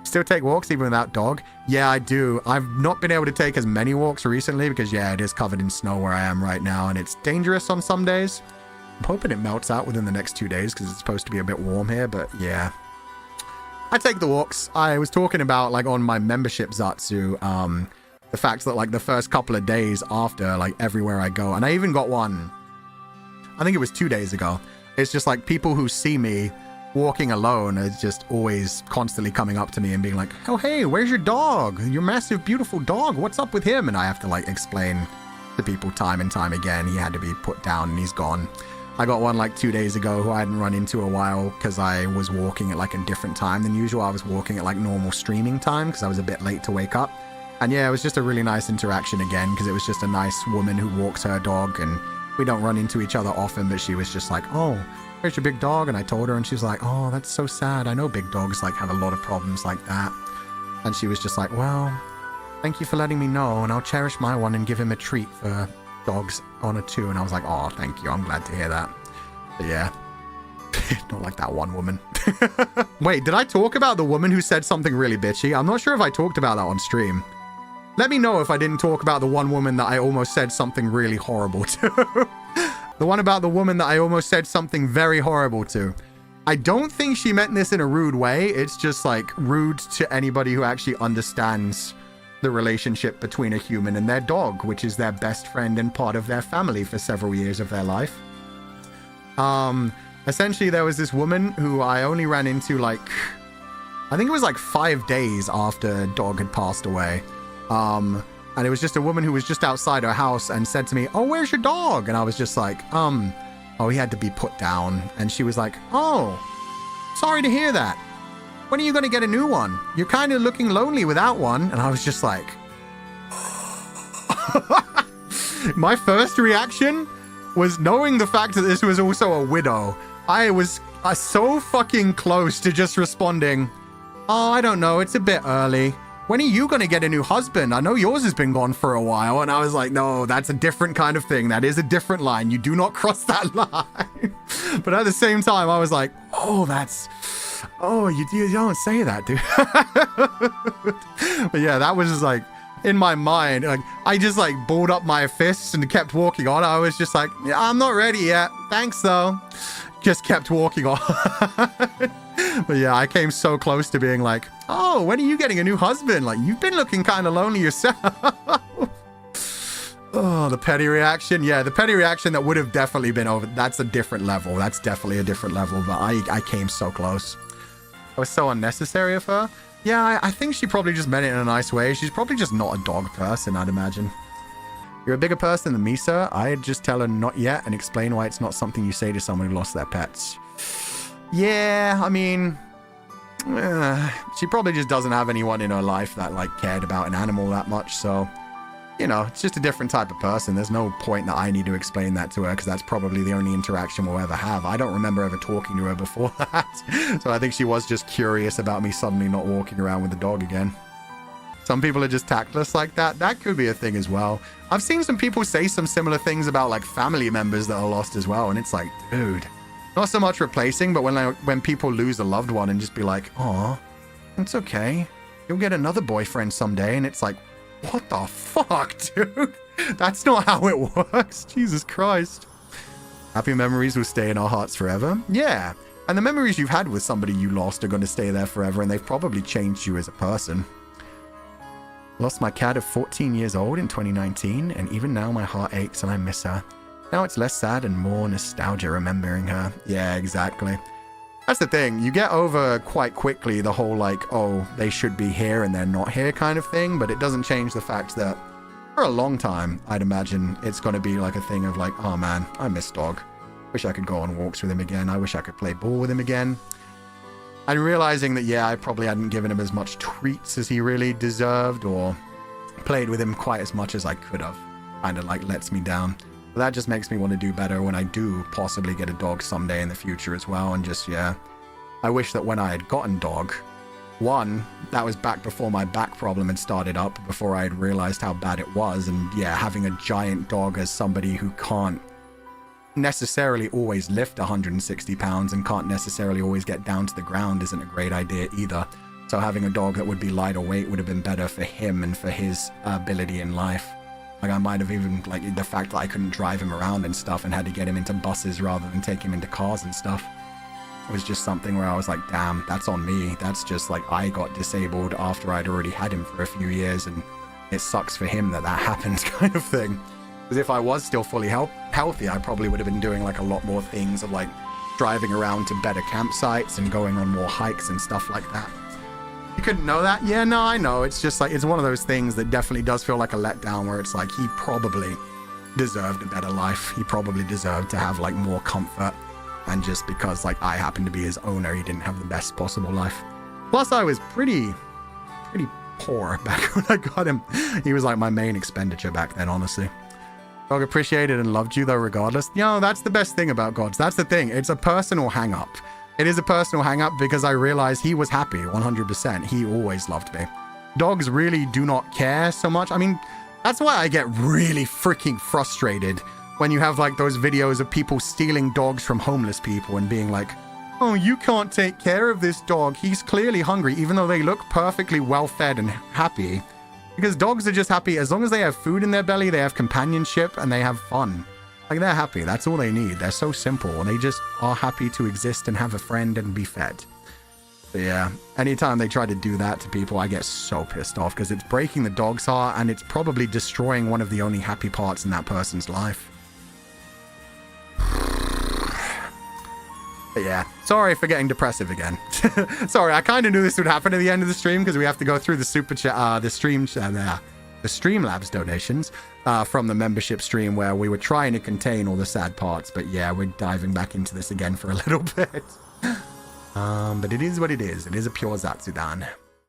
Still take walks even without dog? Yeah, I do. I've not been able to take as many walks recently because, yeah, it is covered in snow where I am right now, and it's dangerous on some days. I'm hoping it melts out within the next 2 days because it's supposed to be a bit warm here, but yeah. I take the walks. I was talking about, like, on my membership Zatsu, the fact that, like, the first couple of days after, like, everywhere I go, and I even got one, I think it was 2 days ago. It's just, like, people who see me walking alone is just always constantly coming up to me and being like, oh, hey, where's your dog? Your massive, beautiful dog. What's up with him? And I have to, like, explain to people time and time again. He had to be put down and he's gone. I got one, like, 2 days ago who I hadn't run into a while because I was walking at, like, a different time than usual. I was walking at, like, normal streaming time because I was a bit late to wake up. And, yeah, it was just a really nice interaction again because it was just a nice woman who walks her dog, and we don't run into each other often, but she was just like, oh, where's your big dog? And I told her, and she's like, oh, that's so sad. I know big dogs, like, have a lot of problems like that. And she was just like, well, thank you for letting me know, and I'll cherish my one and give him a treat for dogs honor too. And I was like, oh, thank you. I'm glad to hear that. But yeah, not like that one woman. Wait, did I talk about the woman who said something really bitchy? I'm not sure if I talked about that on stream. Let me know if I didn't talk about the one woman that I almost said something really horrible to. The one about the woman that I almost said something very horrible to. I don't think she meant this in a rude way. It's just, like, rude to anybody who actually understands the relationship between a human and their dog, which is their best friend and part of their family for several years of their life. Essentially, there was this woman who I only ran into, like, I think it was like 5 days after dog had passed away. And it was just a woman who was just outside her house and said to me, oh, where's your dog? And I was just like, oh, he had to be put down. And she was like, oh, sorry to hear that. When are you going to get a new one? You're kind of looking lonely without one. And I was just like, my first reaction was knowing the fact that this was also a widow. I was so fucking close to just responding, oh, I don't know. It's a bit early. When are you going to get a new husband? I know yours has been gone for a while. And I was like, no, that's a different kind of thing. That is a different line. You do not cross that line. But at the same time, I was like, oh, you don't say that, dude. But yeah, that was just like, in my mind, like, I just like balled up my fists and kept walking on. I was just like, yeah, I'm not ready yet. Thanks, though. Just kept walking on. But yeah, I came so close to being like, oh, when are you getting a new husband? Like, you've been looking kind of lonely yourself. Oh, the petty reaction. Yeah, the petty reaction that would have definitely been over. That's a different level. That's definitely a different level. But I came so close. It was so unnecessary of her. Yeah, I think she probably just meant it in a nice way. She's probably just not a dog person, I'd imagine. You're a bigger person than me, sir. I'd just tell her not yet and explain why it's not something you say to someone who lost their pets. Yeah, I mean, she probably just doesn't have anyone in her life that, like, cared about an animal that much. So, you know, it's just a different type of person. There's no point that I need to explain that to her because that's probably the only interaction we'll ever have. I don't remember ever talking to her before that. So I think she was just curious about me suddenly not walking around with the dog again. Some people are just tactless like that. That could be a thing as well. I've seen some people say some similar things about, like, family members that are lost as well. And it's like, dude, not so much replacing, but when people lose a loved one and just be like, oh, it's okay. You'll get another boyfriend someday. And it's like, what the fuck, dude? That's not how it works. Jesus Christ. Happy memories will stay in our hearts forever. Yeah. And the memories you've had with somebody you lost are going to stay there forever. And they've probably changed you as a person. Lost my cat of 14 years old in 2019. And even now my heart aches and I miss her. Now it's less sad and more nostalgia remembering her. Yeah, exactly. That's the thing. You get over quite quickly the whole, like, oh, they should be here and they're not here kind of thing. But it doesn't change the fact that for a long time, I'd imagine it's going to be like a thing of like, oh man, I miss dog. Wish I could go on walks with him again. I wish I could play ball with him again. And realizing that, yeah, I probably hadn't given him as much treats as he really deserved or played with him quite as much as I could have. Kind of like lets me down. But that just makes me want to do better when I do possibly get a dog someday in the future as well. And just, yeah, I wish that when I had gotten dog, one, that was back before my back problem had started up, before I had realized how bad it was. And yeah, having a giant dog as somebody who can't necessarily always lift 160 pounds and can't necessarily always get down to the ground isn't a great idea either. So having a dog that would be lighter weight would have been better for him and for his ability in life. Like I might have even, like the fact that I couldn't drive him around and stuff and had to get him into buses rather than take him into cars and stuff. It was just something where I was like, damn, that's on me. That's just like I got disabled after I'd already had him for a few years and it sucks for him that that happened kind of thing. Because if I was still fully healthy, I probably would have been doing like a lot more things of like driving around to better campsites and going on more hikes and stuff like that. You couldn't know that? Yeah, no, I know. It's just like, it's one of those things that definitely does feel like a letdown where it's like he probably deserved a better life. He probably deserved to have like more comfort. And just because like I happened to be his owner, he didn't have the best possible life. Plus I was pretty poor back when I got him. He was like my main expenditure back then, honestly. Dog appreciated and loved you though regardless. You know, that's the best thing about gods. That's the thing. It's a personal hang up. It is a personal hang up because I realized he was happy 100%. He always loved me. Dogs really do not care so much. I mean, that's why I get really freaking frustrated when you have like those videos of people stealing dogs from homeless people and being like, oh, you can't take care of this dog. He's clearly hungry, even though they look perfectly well fed and happy. Because dogs are just happy as long as they have food in their belly, they have companionship, and they have fun. Like, they're happy. That's all they need. They're so simple. They just are happy to exist and have a friend and be fed. But yeah, anytime they try to do that to people, I get so pissed off because it's breaking the dog's heart and it's probably destroying one of the only happy parts in that person's life. But yeah, sorry for getting depressive again. Sorry, I kind of knew this would happen at the end of the stream because we have to go through the super chat, the Streamlabs donations from the membership stream where we were trying to contain all the sad parts. But yeah, we're diving back into this again for a little bit. But it is what it is. It is a pure Zatsudan.